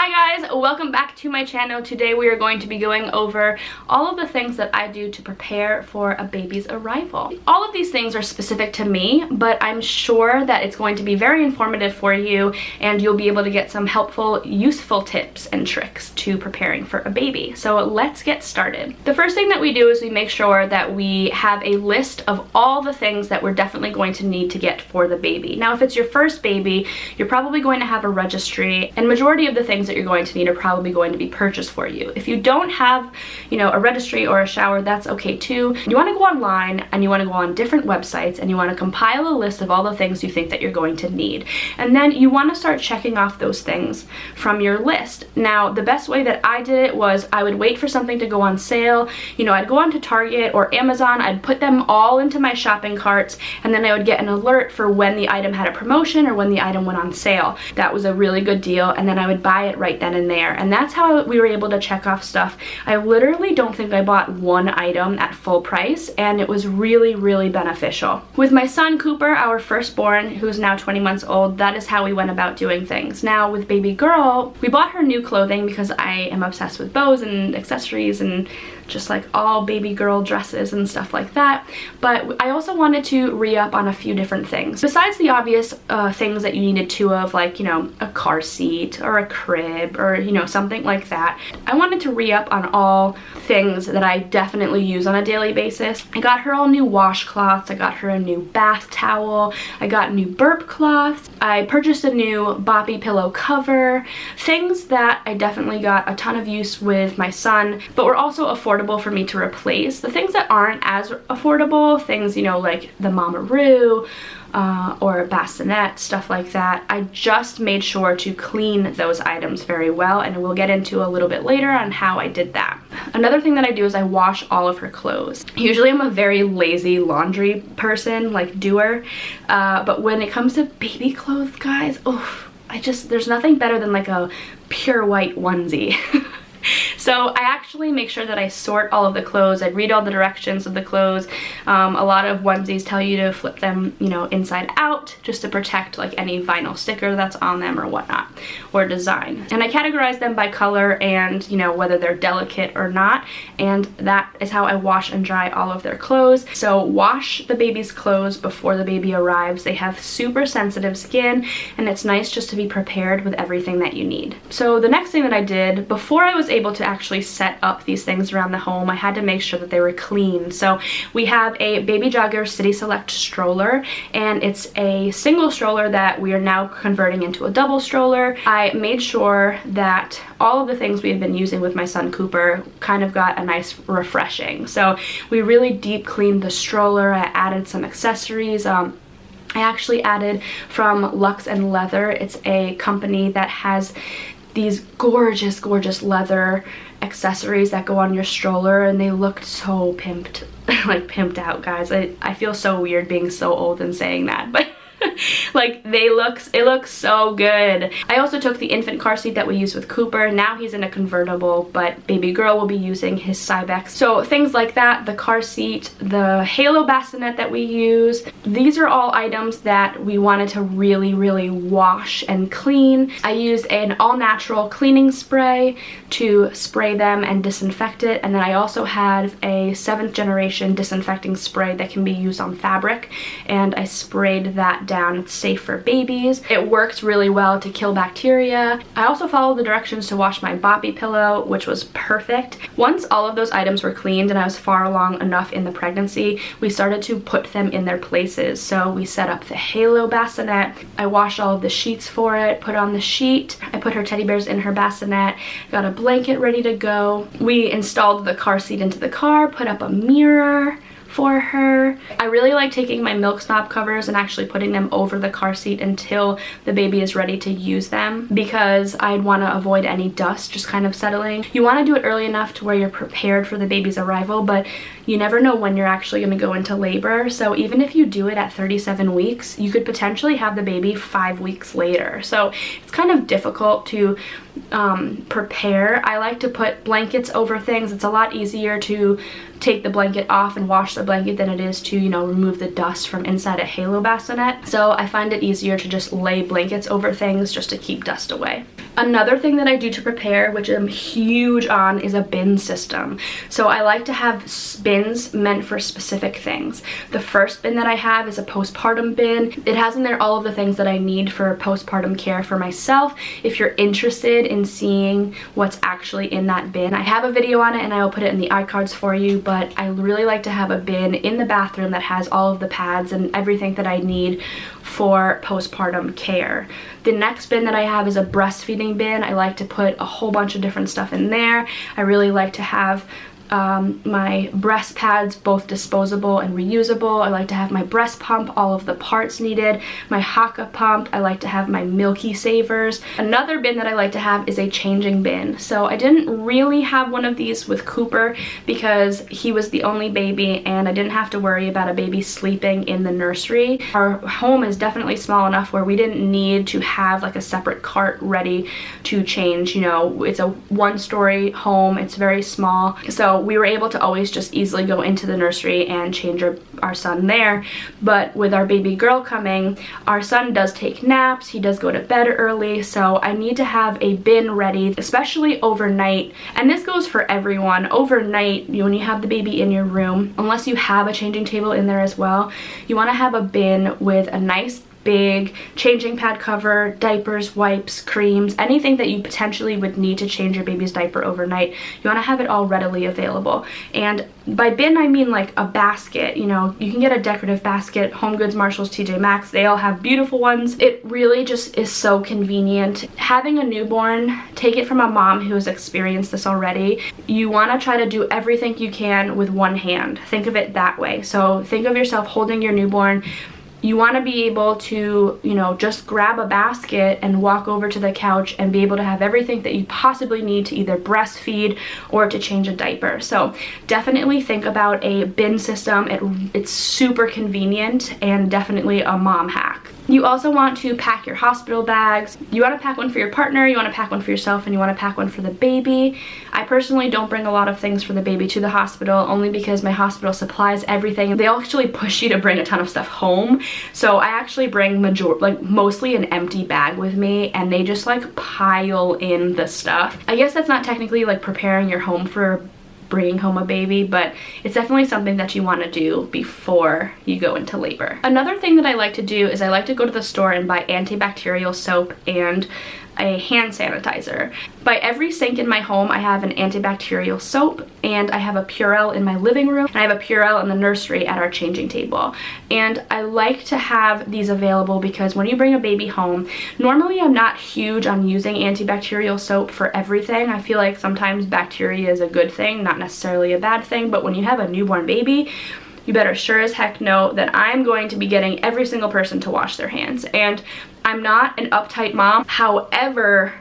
Hi guys, welcome back to my channel. Today we are going to be going over all of the things that I do to prepare for a baby's arrival. All of these things are specific to me, but I'm sure that it's going to be very informative for you and you'll be able to get some helpful, useful tips and tricks to preparing for a baby. So let's get started. The first thing that we do is we make sure that we have a list of all the things that we're definitely going to need to get for the baby. Now, if it's your first baby, you're probably going to have a registry, and majority of the things that you're going to need are probably going to be purchased for you. If you don't have, a registry or a shower, that's okay too. You want to go online and you want to go on different websites and you want to compile a list of all the things you think that you're going to need. And then you want to start checking off those things from your list. Now, the best way that I did it was I would wait for something to go on sale. I'd go onto Target or Amazon, I'd put them all into my shopping carts, and then I would get an alert for when the item had a promotion or when the item went on sale. That was a really good deal, and then I would buy it right then and there. And that's how we were able to check off stuff. I literally don't think I bought one item at full price, and it was really, really beneficial. With my son Cooper, our firstborn, who's now 20 months old, that is how we went about doing things. Now with baby girl, we bought her new clothing because I am obsessed with bows and accessories and just like all baby girl dresses and stuff like that. But I also wanted to re-up on a few different things. Besides the obvious things that you needed two of, like, a car seat or a crib or, something like that, I wanted to re-up on all things that I definitely use on a daily basis. I got her all new washcloths, I got her a new bath towel, I got new burp cloths, I purchased a new boppy pillow cover, things that I definitely got a ton of use with my son, but were also affordable for me to replace. The things that aren't as affordable, things, like the Mamaroo, or bassinet, stuff like that, I just made sure to clean those items very well, and we'll get into a little bit later on how I did that. Another thing that I do is I wash all of her clothes. Usually I'm a very lazy laundry person, like doer, but when it comes to baby clothes, guys, there's nothing better than like a pure white onesie. So I actually make sure that I sort all of the clothes. I read all the directions of the clothes. A lot of onesies tell you to flip them, inside out, just to protect like any vinyl sticker that's on them or whatnot, or design. And I categorize them by color and, whether they're delicate or not. And that is how I wash and dry all of their clothes. So wash the baby's clothes before the baby arrives. They have super sensitive skin, and it's nice just to be prepared with everything that you need. So the next thing that I did, before I was able to actually set up these things around the home, I had to make sure that they were clean. So we have a Baby Jogger City Select stroller, and it's a single stroller that we are now converting into a double stroller. I made sure that all of the things we had been using with my son Cooper kind of got a nice refreshing. So we really deep cleaned the stroller. I added some accessories. I actually added from Luxe and Leather. It's a company that has these gorgeous, gorgeous leather accessories that go on your stroller, and they looked so pimped, like pimped out, guys. I feel so weird being so old and saying that, but like it looks so good. I also took the infant car seat that we use with Cooper. Now he's in a convertible, but baby girl will be using his Cybex. So things like that, the car seat, the halo bassinet that we use, these are all items that we wanted to really, really wash and clean. I used an all-natural cleaning spray to spray them and disinfect it, and then I also had a 7th generation disinfecting spray that can be used on fabric, and I sprayed that down. It's safe for babies. It works really well to kill bacteria. I also followed the directions to wash my boppy pillow, which was perfect. Once all of those items were cleaned and I was far along enough in the pregnancy, we started to put them in their places. So we set up the halo bassinet. I washed all of the sheets for it, put on the sheet. I put her teddy bears in her bassinet, got a blanket ready to go. We installed the car seat into the car, put up a mirror for her. I really like taking my milk snob covers and actually putting them over the car seat until the baby is ready to use them, because I'd want to avoid any dust just kind of settling. You want to do it early enough to where you're prepared for the baby's arrival, but you never know when you're actually going to go into labor. So even if you do it at 37 weeks, you could potentially have the baby 5 weeks later. So it's kind of difficult to prepare. I like to put blankets over things. It's a lot easier to take the blanket off and wash the blanket than it is to, remove the dust from inside a halo bassinet. So I find it easier to just lay blankets over things just to keep dust away. Another thing that I do to prepare, which I'm huge on, is a bin system. So I like to have bins meant for specific things. The first bin that I have is a postpartum bin. It has in there all of the things that I need for postpartum care for myself. If you're interested in seeing what's actually in that bin, I have a video on it and I will put it in the iCards for you, but I really like to have a bin in the bathroom that has all of the pads and everything that I need for postpartum care. The next bin that I have is a breastfeeding bin. I like to put a whole bunch of different stuff in there. I really like to have my breast pads, both disposable and reusable. I like to have my breast pump, all of the parts needed, my Haka pump. I like to have my Milky Savers. Another bin that I like to have is a changing bin. So I didn't really have one of these with Cooper because he was the only baby and I didn't have to worry about a baby sleeping in the nursery. Our home is definitely small enough where we didn't need to have like a separate cart ready to change. You know, it's a one-story home, it's very small, so we were able to always just easily go into the nursery and change our son there. But with our baby girl coming, our son does take naps, he does go to bed early, so I need to have a bin ready, especially overnight. And this goes for everyone. Overnight, when you have the baby in your room, unless you have a changing table in there as well, you want to have a bin with a nice big changing pad cover, diapers, wipes, creams, anything that you potentially would need to change your baby's diaper overnight. You want to have it all readily available. And by bin I mean like a basket. You know, you can get a decorative basket, Home Goods, Marshalls, TJ Maxx, they all have beautiful ones. It really just is so convenient. Having a newborn, take it from a mom who has experienced this already, you want to try to do everything you can with one hand. Think of it that way. So think of yourself holding your newborn. You want to be able to, you know, just grab a basket and walk over to the couch and be able to have everything that you possibly need to either breastfeed or to change a diaper. So definitely think about a bin system. It's super convenient and definitely a mom hack. You also want to pack your hospital bags. You want to pack one for your partner, you want to pack one for yourself, and you want to pack one for the baby. I personally don't bring a lot of things for the baby to the hospital, only because my hospital supplies everything. They actually push you to bring a ton of stuff home. So I actually bring mostly an empty bag with me, and they just like pile in the stuff. I guess that's not technically like preparing your home for bringing home a baby, but it's definitely something that you want to do before you go into labor. Another thing that I like to do is I like to go to the store and buy antibacterial soap and a hand sanitizer. By every sink in my home, I have an antibacterial soap, and I have a Purell in my living room, and I have a Purell in the nursery at our changing table. And I like to have these available because when you bring a baby home, normally I'm not huge on using antibacterial soap for everything. I feel like sometimes bacteria is a good thing, not necessarily a bad thing, but when you have a newborn baby, you better sure as heck know that I'm going to be getting every single person to wash their hands. And I'm not an uptight mom. However,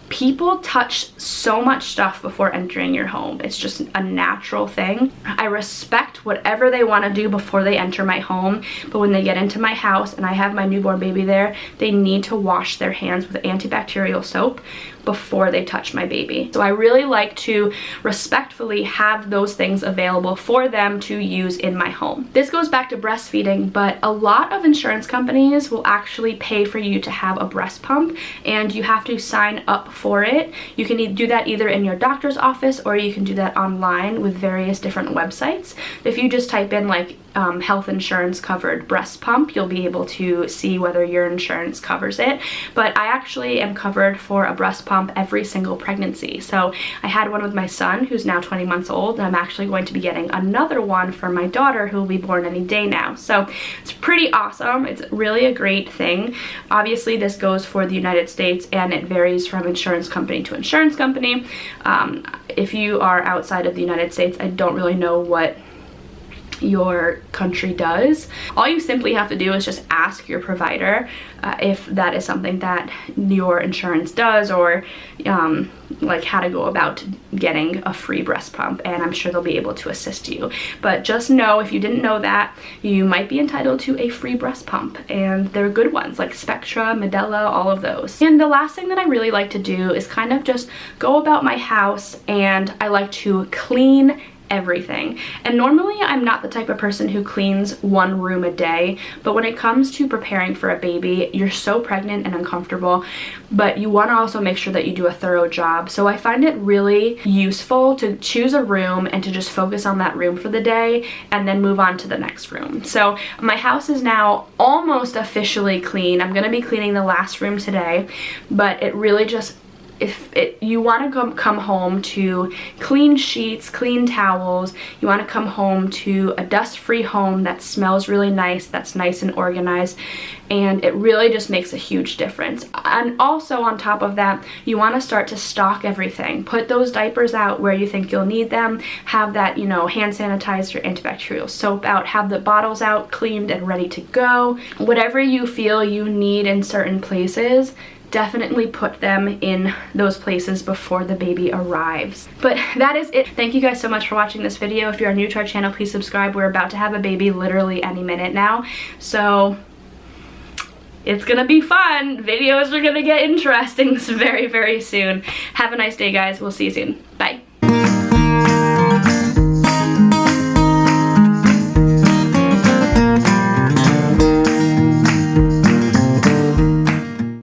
people touch so much stuff before entering your home. It's just a natural thing. I respect whatever they want to do before they enter my home, but when they get into my house and I have my newborn baby there, they need to wash their hands with antibacterial soap before they touch my baby. So I really like to respectfully have those things available for them to use in my home. This goes back to breastfeeding, but a lot of insurance companies will actually pay for you to have a breast pump, and you have to sign up for it. You can do that either in your doctor's office or you can do that online with various different websites. If you just type in like health insurance covered breast pump, you'll be able to see whether your insurance covers it. But I actually am covered for a breast pump every single pregnancy. So I had one with my son, who's now 20 months old, and I'm actually going to be getting another one for my daughter, who will be born any day now. So it's pretty awesome. It's really a great thing. Obviously this goes for the United States and it varies from insurance company to insurance company. If you are outside of the United States, I don't really know what your country does. All you simply have to do is just ask your provider if that is something that your insurance does, or like how to go about getting a free breast pump, and I'm sure they'll be able to assist you. But just know, if you didn't know that, you might be entitled to a free breast pump, and they're good ones like Spectra, Medela, all of those. And the last thing that I really like to do is kind of just go about my house, and I like to clean everything. And normally I'm not the type of person who cleans one room a day, but when it comes to preparing for a baby, you're so pregnant and uncomfortable, but you want to also make sure that you do a thorough job. So I find it really useful to choose a room and to just focus on that room for the day and then move on to the next room. So my house is now almost officially clean. I'm going to be cleaning the last room today, but it really just, you want to come home to clean sheets, clean towels, you want to come home to a dust-free home that smells really nice, that's nice and organized, and it really just makes a huge difference. And also on top of that, you want to start to stock everything. Put those diapers out where you think you'll need them, have that, you know, hand sanitizer, antibacterial soap out, have the bottles out cleaned and ready to go. Whatever you feel you need in certain places, definitely put them in those places before the baby arrives. But that is it. Thank you guys so much for watching this video. If you are new to our channel, please subscribe. We're about to have a baby literally any minute now, so it's gonna be fun. Videos are gonna get interesting very, very soon. Have a nice day, guys. We'll see you soon. Bye.